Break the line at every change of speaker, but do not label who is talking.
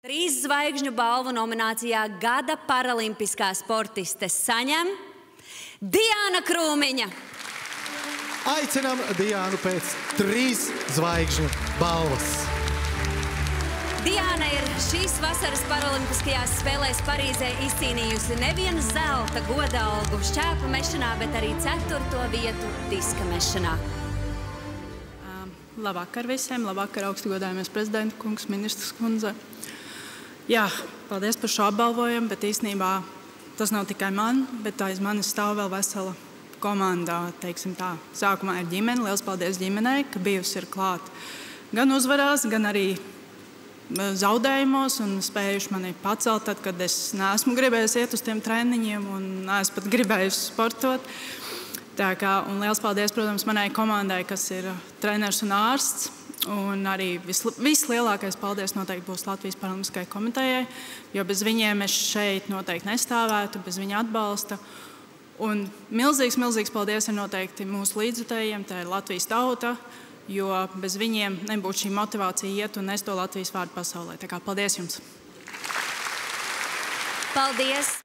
3 zvaigžņu balvu nominācijā Gada paralimpiskā sportiste saņem Diāna Krūmiņa.
Aicinām Diānu pēc 3 zvaigžņu balvas.
Diāna ir šīs vasaras paralimpiskajās spēlēs Parīzē izcīnījusi nevienu zelta godalgu šķēpu mešanā, bet arī 4. vietu diska mešanā.
Labvakar visiem, labvakar augstu godājamies prezidenta kungs, ministrs kundze. Jā, paldies par šo apbalvojumu, bet īstenībā tas nav tikai man, bet aiz manis stāv vēl vesela komandā, teiksim tā. Sākumā ir ģimene, liels paldies ģimenei, ka bijusi ir klāt gan uzvarās, gan arī zaudējumos un spējuši mani pacelt tad, kad es neesmu gribējusi iet uz tiem treniņiem un neesmu pat gribējusi sportot. Un liels paldies, protams, manai komandai, kas ir treneris un ārsts. Un arī vislielākais paldies noteikti būs Latvijas Paralimpiskajai komitejai, jo bez viņiem es šeit noteikti nestāvētu, bez viņa atbalsta. Un milzīgs paldies ir noteikti mūsu līdzjutējiem, tā ir Latvijas tauta, jo bez viņiem nebūtu šī motivācija iet un nest to Latvijas vārdu pasaulē. Tā kā paldies jums!
Paldies!